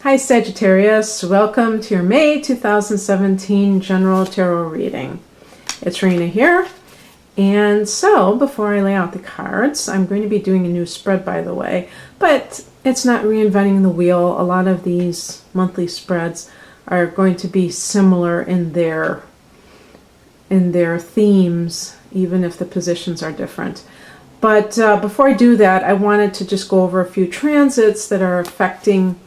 Hi Sagittarius, welcome to your May 2017 General Tarot reading. It's Rena here, and so before I lay out the cards, I'm going to be doing a new spread, by the way, but it's not reinventing the wheel. A lot of these monthly spreads are going to be similar in their themes, even if the positions are different. But before I do that, I wanted to just go over a few transits that are affecting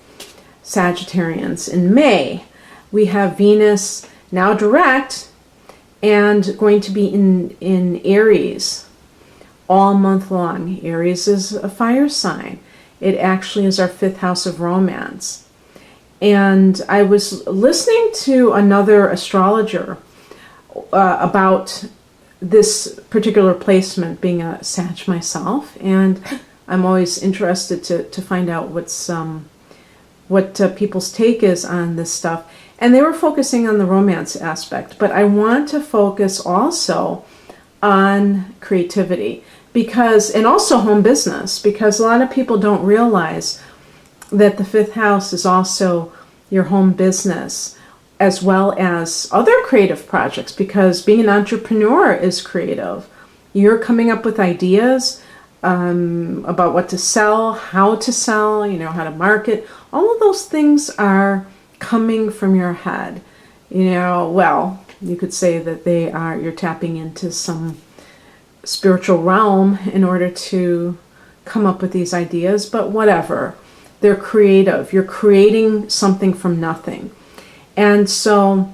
Sagittarians in May. We have Venus now direct and going to be in Aries all month long. Aries is a fire sign. It actually is our 5th house of romance. And I was listening to another astrologer about this particular placement, being a Sag myself, and I'm always interested to find out what people's take is on this stuff. And they were focusing on the romance aspect, but I want to focus also on creativity, and also home business, because a lot of people don't realize that the 5th house is also your home business, as well as other creative projects, because being an entrepreneur is creative. You're coming up with ideas about what to sell, how to sell, how to market. All of those things are coming from your head. Well, you could say that you're tapping into some spiritual realm in order to come up with these ideas, but whatever. They're creative. You're creating something from nothing. And so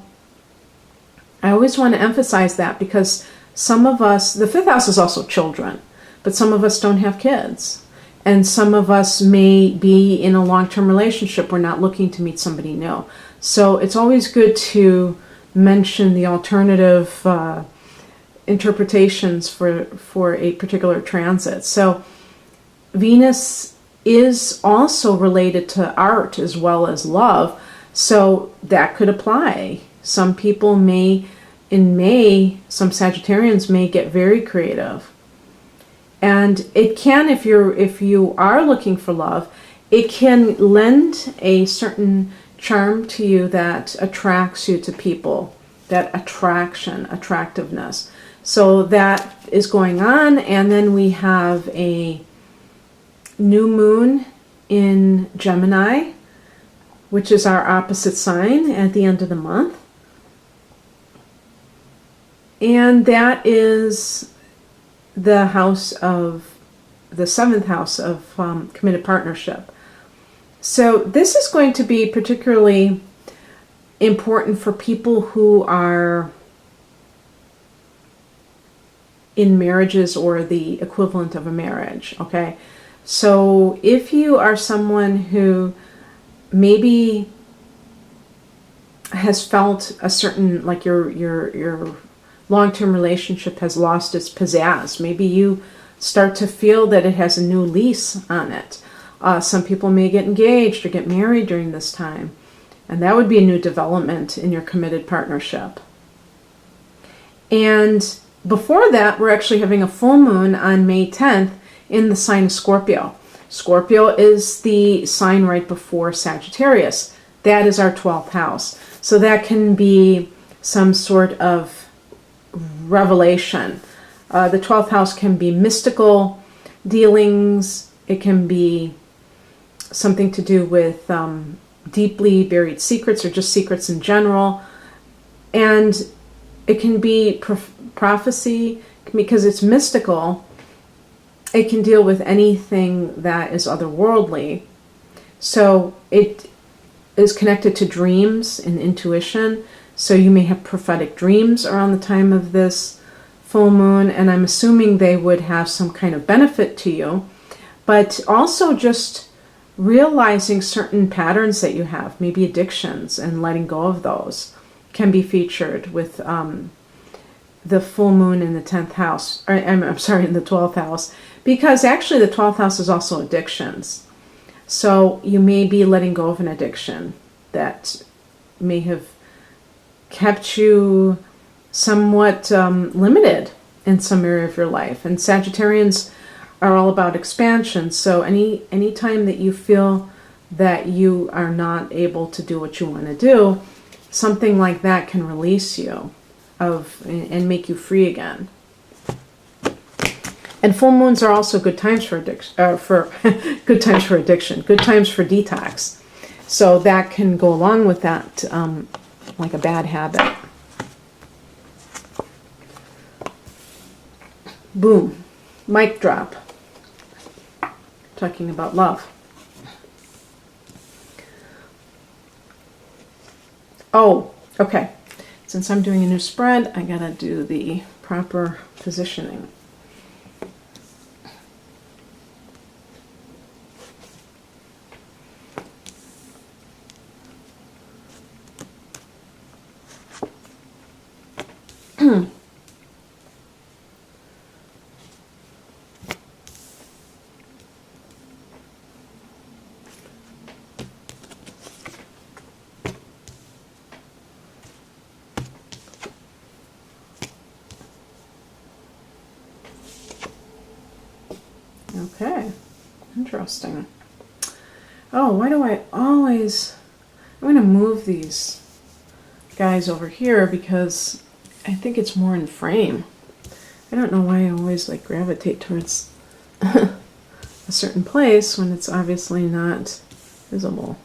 I always want to emphasize that, because some of us, the 5th house is also children, but some of us don't have kids. And some of us may be in a long-term relationship. We're not looking to meet somebody new. So it's always good to mention the alternative interpretations for a particular transit. So Venus is also related to art as well as love. So that could apply. Some people in May, some Sagittarians may get very creative. And it can, if you are looking for love, it can lend a certain charm to you that attracts you to people, that attractiveness. So that is going on. And then we have a new moon in Gemini, which is our opposite sign at the end of the month. And that is the 7th house of committed partnership. So this is going to be particularly important for people who are in marriages or the equivalent of a marriage, okay? So if you are someone who maybe has felt a certain, like your long-term relationship has lost its pizzazz. Maybe you start to feel that it has a new lease on it. Some people may get engaged or get married during this time, and that would be a new development in your committed partnership. And before that, we're actually having a full moon on May 10th in the sign of Scorpio. Scorpio is the sign right before Sagittarius. That is our 12th house. So that can be some sort of revelation. The 12th house can be mystical dealings. It can be something to do with deeply buried secrets, or just secrets in general. And it can be prophecy, because it's mystical. It can deal with anything that is otherworldly. So it is connected to dreams and intuition. So you may have prophetic dreams around the time of this full moon, and I'm assuming they would have some kind of benefit to you. But also just realizing certain patterns that you have, maybe addictions, and letting go of those, can be featured with the full moon in the 10th house, or I'm sorry, in the 12th house, because actually the 12th house is also addictions. So you may be letting go of an addiction that may have kept you somewhat limited in some area of your life. And Sagittarians are all about expansion. So any time that you feel that you are not able to do what you want to do, something like that can release you of and make you free again. And full moons are also good times for addiction, good times for detox. So that can go along with that, like a bad habit. Boom, mic drop. Talking about love. Oh, okay. Since I'm doing a new spread, I gotta do the proper positioning. Okay, interesting. Oh, why do I always... I'm going to move these guys over here because I think it's more in frame. I don't know why I always like gravitate towards a certain place when it's obviously not visible.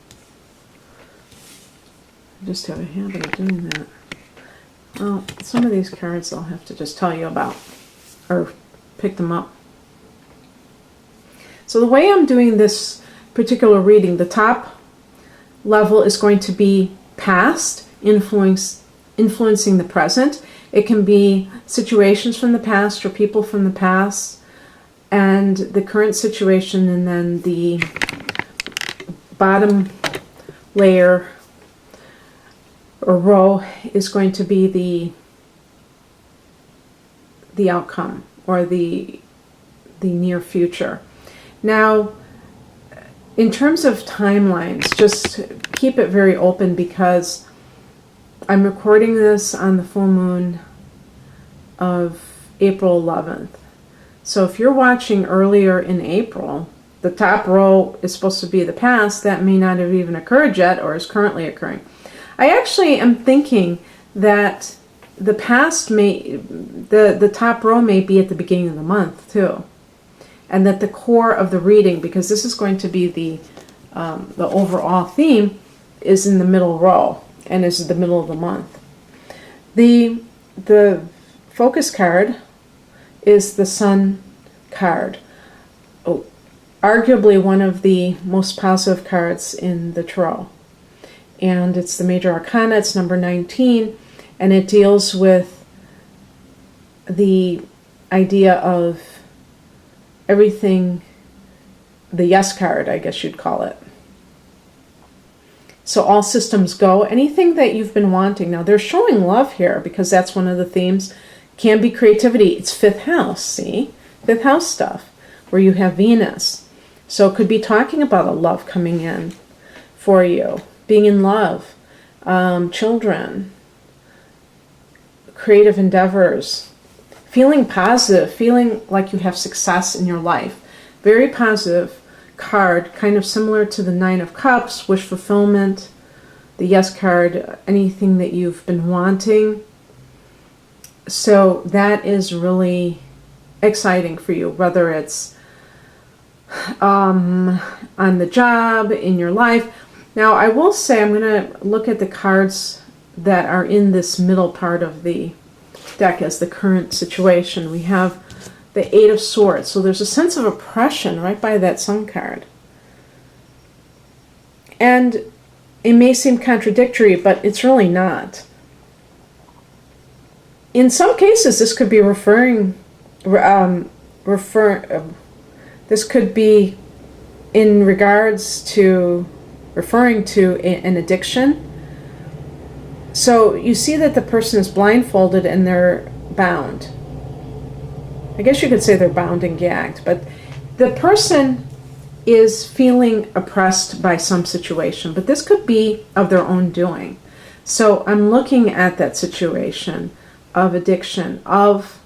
I just have a habit of doing that. Well, some of these cards I'll have to just tell you about or pick them up. So the way I'm doing this particular reading, the top level is going to be past, influencing the present. It can be situations from the past or people from the past and the current situation, and then the bottom layer or row is going to be the outcome or the near future. Now, in terms of timelines, just keep it very open because I'm recording this on the full moon of April 11th. So if you're watching earlier in April, the top row is supposed to be the past. That may not have even occurred yet or is currently occurring. I actually am thinking that the past the top row may be at the beginning of the month too. And that the core of the reading, because this is going to be the overall theme, is in the middle row and is the middle of the month. The focus card is the Sun card. Oh, arguably one of the most positive cards in the tarot. And it's the Major Arcana, it's number 19, and it deals with the idea of everything, the yes card, I guess you'd call it. So all systems go. Anything that you've been wanting. Now they're showing love here because that's one of the themes. Can be creativity. It's fifth house, see? Fifth house stuff where you have Venus. So it could be talking about a love coming in for you. Being in love. Children. Creative endeavors. Feeling positive, feeling like you have success in your life. Very positive card, kind of similar to the Nine of Cups, wish fulfillment, the yes card, anything that you've been wanting. So that is really exciting for you, whether it's on the job, in your life. Now, I will say I'm going to look at the cards that are in this middle part of the deck as the current situation. We have the Eight of Swords. So there's a sense of oppression right by that Sun card. And it may seem contradictory, but it's really not. In some cases, this could be this could be in regards to referring to an addiction. So you see that the person is blindfolded and they're bound. I guess you could say they're bound and gagged, but the person is feeling oppressed by some situation, but this could be of their own doing. So I'm looking at that situation of addiction, of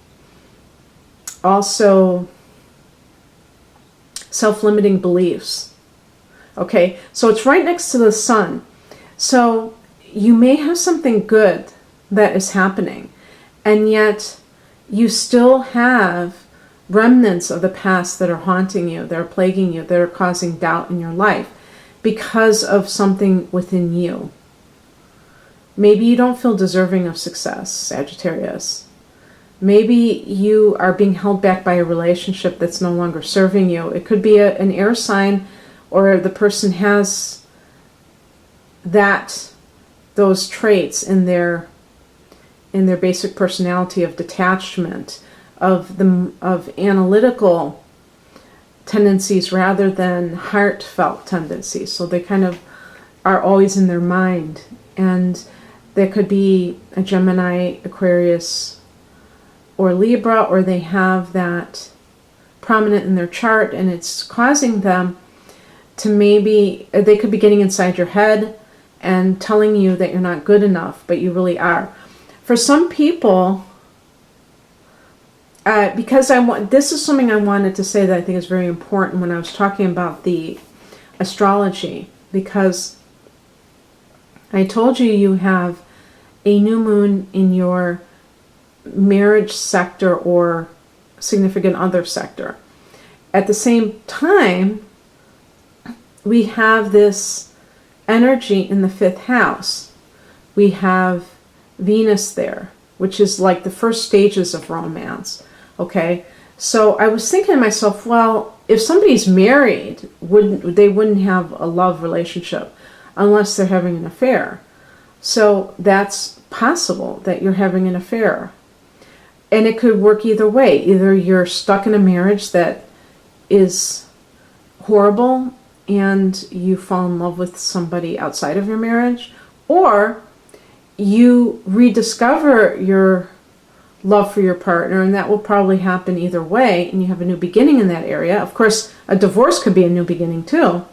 also self-limiting beliefs. Okay, so it's right next to the sun. So you may have something good that is happening, and yet you still have remnants of the past that are haunting you, that are plaguing you, that are causing doubt in your life because of something within you. Maybe you don't feel deserving of success, Sagittarius. Maybe you are being held back by a relationship that's no longer serving you. It could be an air sign, or the person has those traits in their basic personality of detachment, of analytical tendencies rather than heartfelt tendencies. So they kind of are always in their mind. And there could be a Gemini, Aquarius, or Libra, or they have that prominent in their chart, and it's causing them to they could be getting inside your head and telling you that you're not good enough, but you really are. For some people, because this is something I wanted to say that I think is very important when I was talking about the astrology, because I told you you have a new moon in your marriage sector or significant other sector. At the same time, we have this energy in the 5th house. We have Venus there, which is like the first stages of romance. Okay, so I was thinking to myself, well, if somebody's married, they wouldn't have a love relationship unless they're having an affair. So that's possible that you're having an affair. And it could work either way. Either you're stuck in a marriage that is horrible and you fall in love with somebody outside of your marriage, or you rediscover your love for your partner, and that will probably happen either way, and you have a new beginning in that area. Of course, a divorce could be a new beginning too.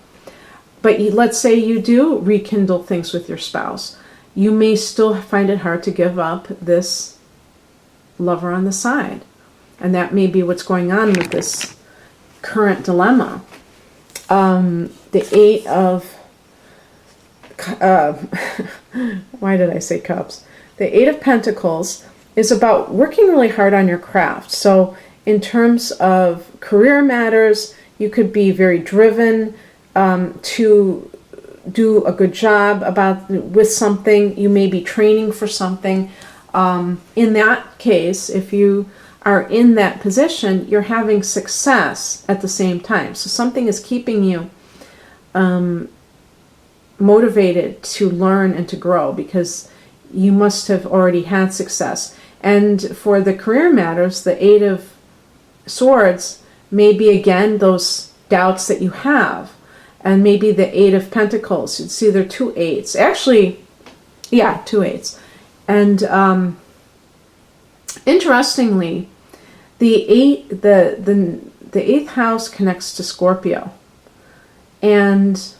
But let's say you do rekindle things with your spouse. You may still find it hard to give up this lover on the side. And that may be what's going on with this current dilemma. The 8 of... why did I say cups? The 8 of Pentacles is about working really hard on your craft. So in terms of career matters, you could be very driven to do a good job with something. You may be training for something. In that case, if you are in that position, you're having success at the same time. So something is keeping you motivated to learn and to grow, because you must have already had success. And for the career matters, the 8 of Swords may be again those doubts that you have. And maybe the 8 of Pentacles, you'd see there are 2 8s. Actually, yeah, 2 8s. And interestingly, the 8th house connects to Scorpio. And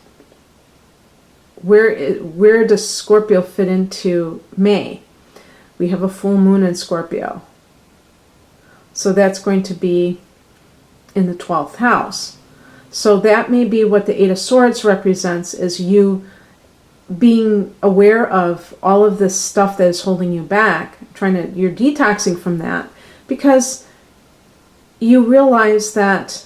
where does Scorpio fit into May? We have a full moon in Scorpio. So that's going to be in the 12th house. So that may be what the 8 of Swords represents, is you being aware of all of this stuff that is holding you back, you're detoxing from that, because you realize that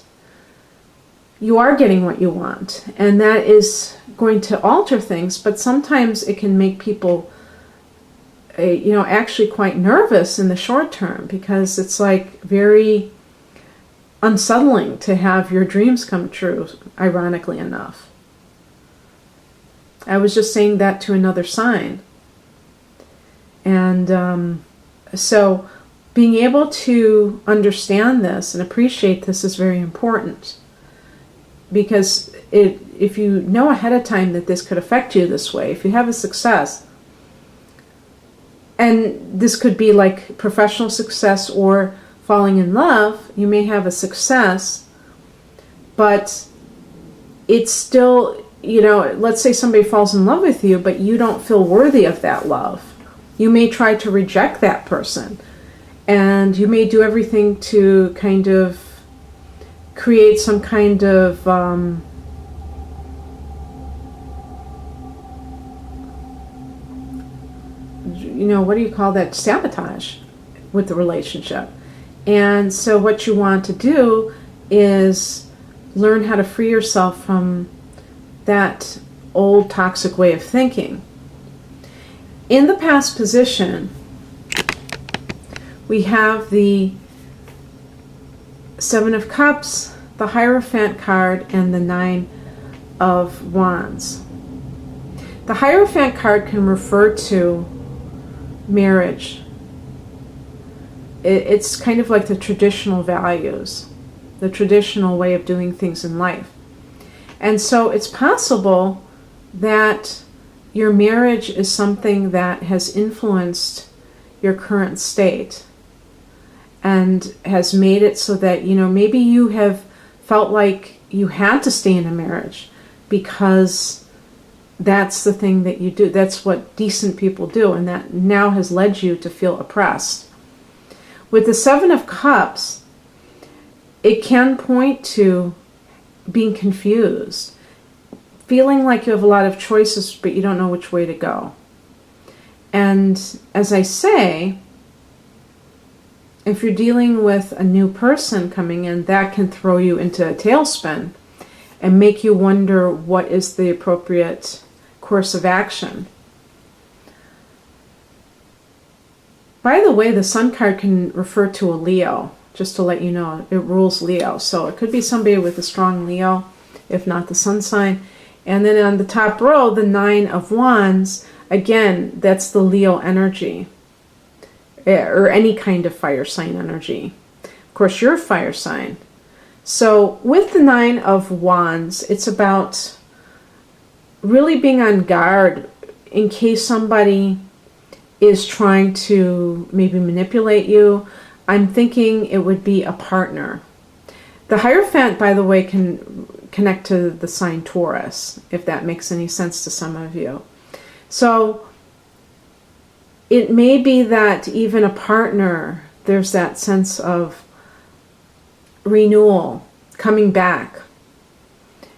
you are getting what you want, and that is going to alter things, but sometimes it can make people actually quite nervous in the short term, because it's like very unsettling to have your dreams come true, ironically enough. I was just saying that to another sign. And so being able to understand this and appreciate this is very important, because if you know ahead of time that this could affect you this way, if you have a success, and this could be like professional success or falling in love, you may have a success, but it's still, let's say somebody falls in love with you, but you don't feel worthy of that love. You may try to reject that person, and you may do everything to kind of create some kind of what do you call that, sabotage with the relationship. And so what you want to do is learn how to free yourself from that old toxic way of thinking. In the past position, we have the Seven of Cups, the Hierophant card, and the Nine of Wands. The Hierophant card can refer to marriage. It's kind of like the traditional values, the traditional way of doing things in life. And so it's possible that your marriage is something that has influenced your current state and has made it so that, maybe you have felt like you had to stay in a marriage because that's the thing that you do. That's what decent people do, and that now has led you to feel oppressed. With the Seven of Cups, it can point to being confused, feeling like you have a lot of choices, but you don't know which way to go. And as I say, if you're dealing with a new person coming in, that can throw you into a tailspin and make you wonder what is the appropriate course of action. By the way, the Sun card can refer to a Leo, just to let you know. It rules Leo. So it could be somebody with a strong Leo, if not the Sun sign. And then on the top row, the Nine of Wands, again, that's the Leo energy, or any kind of fire sign energy. Of course, you're a fire sign. So with the Nine of Wands, it's about really being on guard in case somebody is trying to maybe manipulate you. I'm thinking it would be a partner. The Hierophant, by the way, can connect to the sign Taurus, if that makes any sense to some of you. So it may be that even a partner, there's that sense of renewal, coming back.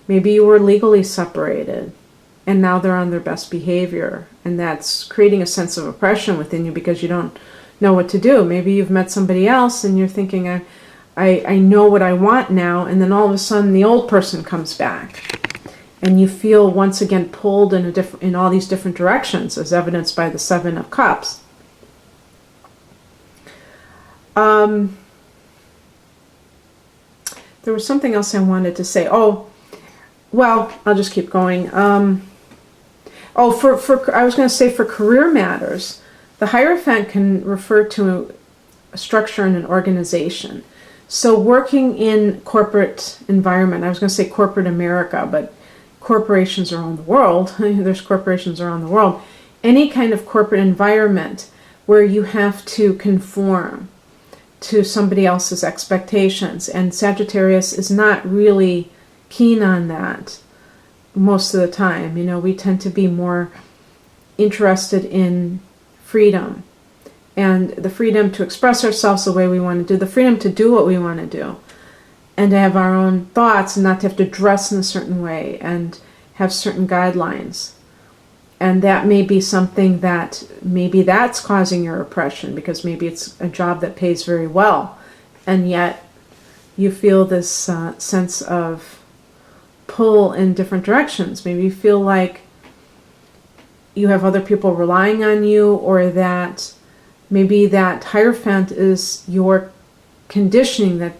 Maybe you were legally separated and now they're on their best behavior, and that's creating a sense of oppression within you because you don't know what to do. Maybe you've met somebody else and you're thinking, I know what I want now, and then all of a sudden the old person comes back and you feel once again pulled in all these different directions, as evidenced by the Seven of Cups. There was something else I wanted to say. Oh, well, I'll just keep going. I was going to say for career matters, the Hierophant can refer to a structure and an organization. So working in corporate environment, I was going to say corporate America, but corporations around the world, there's corporations around the world, any kind of corporate environment where you have to conform to somebody else's expectations. And Sagittarius is not really keen on that most of the time. We tend to be more interested in freedom and the freedom to express ourselves the way we want to do, the freedom to do what we want to do, and to have our own thoughts and not to have to dress in a certain way and have certain guidelines. And that may be something that maybe that's causing your oppression, because maybe it's a job that pays very well, and yet you feel this sense of pull in different directions. Maybe you feel like you have other people relying on you, or that maybe that Hierophant is your conditioning that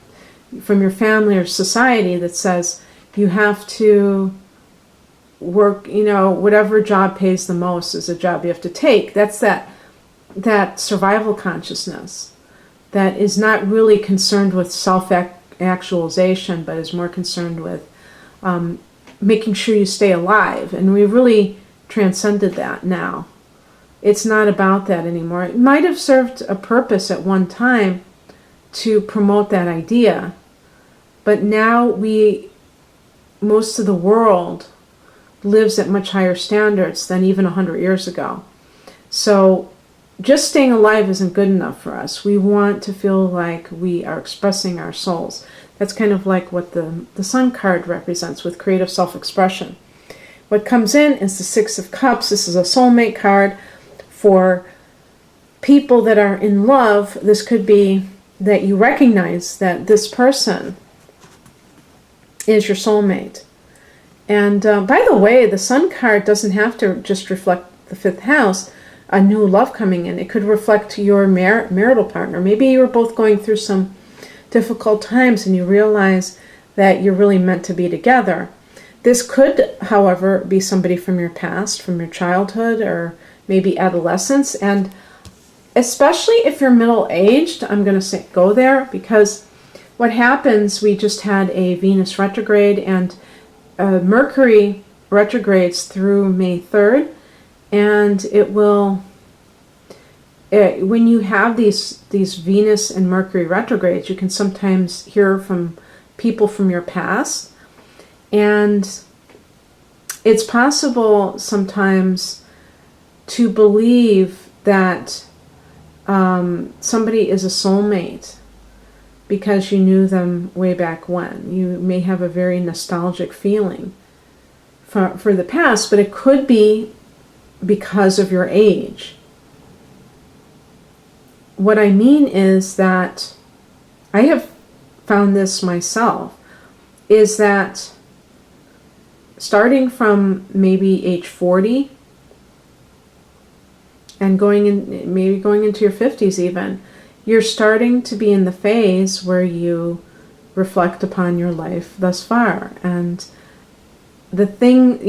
from your family or society that says you have to work, whatever job pays the most is a job you have to take. That's that survival consciousness that is not really concerned with self-actualization, but is more concerned with making sure you stay alive. And we really transcended that now. It's not about that anymore. It might have served a purpose at one time to promote that idea, but now most of the world lives at much higher standards than even 100 years ago. So just staying alive isn't good enough for us. We want to feel like we are expressing our souls. That's kind of like what the Sun card represents with creative self-expression. What comes in is the Six of Cups. This is a soulmate card for people that are in love, this could be that you recognize that this person is your soulmate. And by the way, the Sun card doesn't have to just reflect the 5th house, a new love coming in. It could reflect your marital partner. Maybe you're both going through some difficult times and you realize that you're really meant to be together. This could, however, be somebody from your past, from your childhood, or maybe adolescence. And especially if you're middle-aged, I'm going to say go there, because what happens, we just had a Venus retrograde, and Mercury retrogrades through May 3rd, and it will, when you have these Venus and Mercury retrogrades, you can sometimes hear from people from your past, and it's possible sometimes to believe that somebody is a soulmate because you knew them way back when. You may have a very nostalgic feeling for the past, but it could be because of your age. What I mean is that I have found this myself, is that starting from maybe age 40 and maybe going into your 50s even, you're starting to be in the phase where you reflect upon your life thus far. And the thing,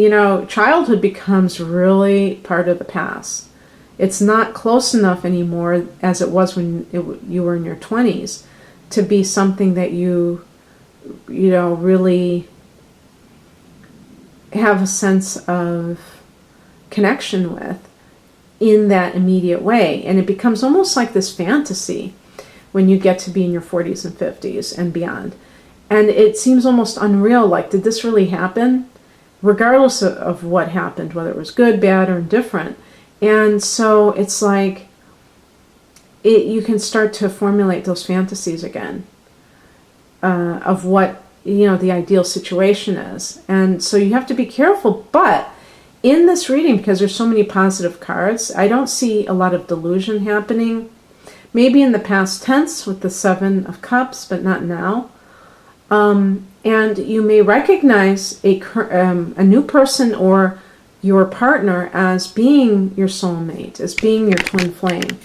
childhood becomes really part of the past. It's not close enough anymore as it was when you were in your 20s to be something that you really have a sense of connection with in that immediate way. And it becomes almost like this fantasy when you get to be in your 40s and 50s and beyond. And it seems almost unreal, like, did this really happen? Regardless of what happened, whether it was good, bad, or indifferent. And so it's like you can start to formulate those fantasies again of what the ideal situation is. And so you have to be careful. But in this reading, because there's so many positive cards, I don't see a lot of delusion happening. Maybe in the past tense with the 7 of Cups, but not now. And you may recognize a new person or your partner as being your soulmate, as being your twin flame,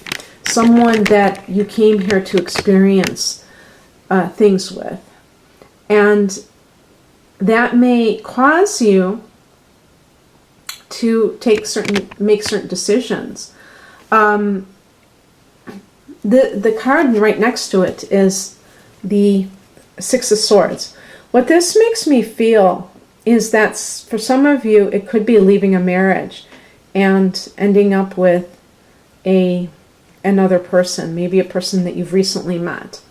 someone that you came here to experience things with. And that may cause you to make certain decisions. The card right next to it is the 6 of Swords. What this makes me feel is that for some of you, it could be leaving a marriage and ending up with another person, maybe a person that you've recently met.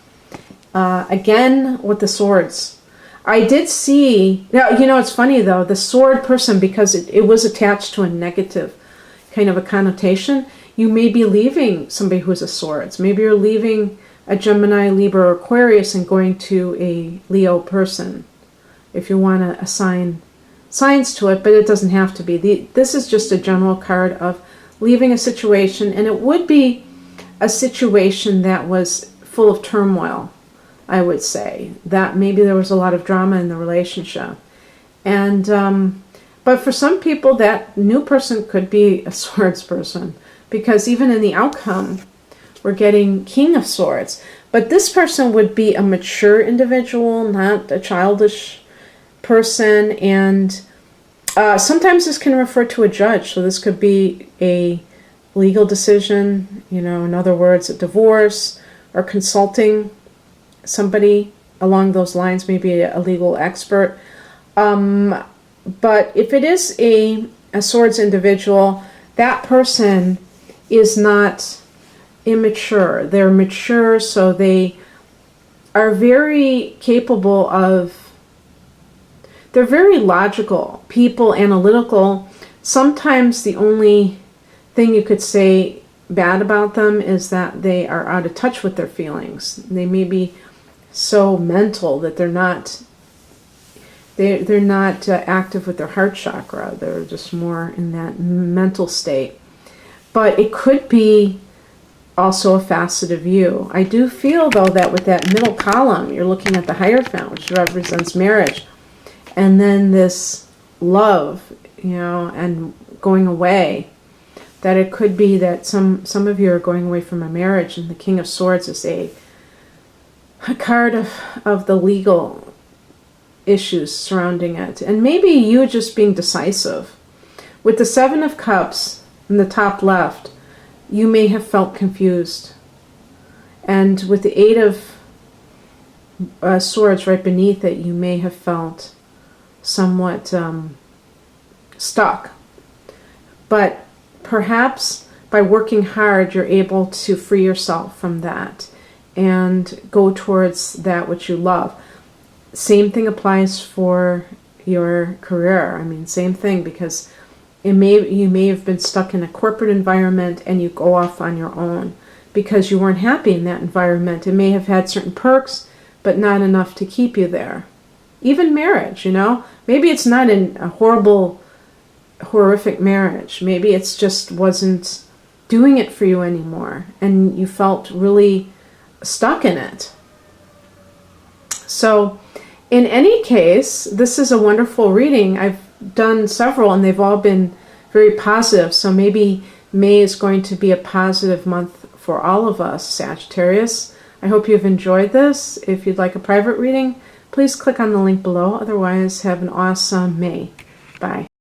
Again, with the swords, I did see, it's funny though, the sword person, because it was attached to a negative kind of a connotation, you may be leaving somebody who's a swords. Maybe you're leaving a Gemini, Libra, or Aquarius and going to a Leo person, if you want to assign signs to it, but it doesn't have to be. This is just a general card of leaving a situation, and it would be a situation that was full of turmoil, I would say. That maybe there was a lot of drama in the relationship. And but for some people, that new person could be a swords person, because even in the outcome, we're getting King of Swords. But this person would be a mature individual, not a childish person. And sometimes this can refer to a judge. So this could be a legal decision, in other words, a divorce, or consulting somebody along those lines, maybe a legal expert. But if it is a swords individual, that person is not immature. They're mature, so they are very capable of, they're very logical people, analytical. Sometimes the only thing you could say bad about them is that they are out of touch with their feelings. They may be so mental that they're not active with their heart chakra. They're just more in that mental state. But it could be also a facet of you. I do feel, though, that with that middle column, you're looking at the Hierophant, which represents marriage. And then this love, you know, and going away. That it could be that some of you are going away from a marriage, and the King of Swords is a card of the legal issues surrounding it. And maybe you just being decisive. With the Seven of Cups in the top left, you may have felt confused. And with the Eight of Swords right beneath it, you may have felt somewhat stuck. But perhaps by working hard, you're able to free yourself from that and go towards that which you love. Same thing applies for your career. I mean, same thing, because you may have been stuck in a corporate environment and you go off on your own because you weren't happy in that environment. It may have had certain perks, but not enough to keep you there. Even marriage, you know, maybe it's not in a horrific marriage. Maybe it's just wasn't doing it for you anymore, and you felt really stuck in it. So in any case, this is a wonderful reading. I've done several and they've all been very positive. So maybe May is going to be a positive month for all of us, Sagittarius. I hope you've enjoyed this. If you'd like a private reading, please click on the link below. Otherwise, have an awesome May. Bye.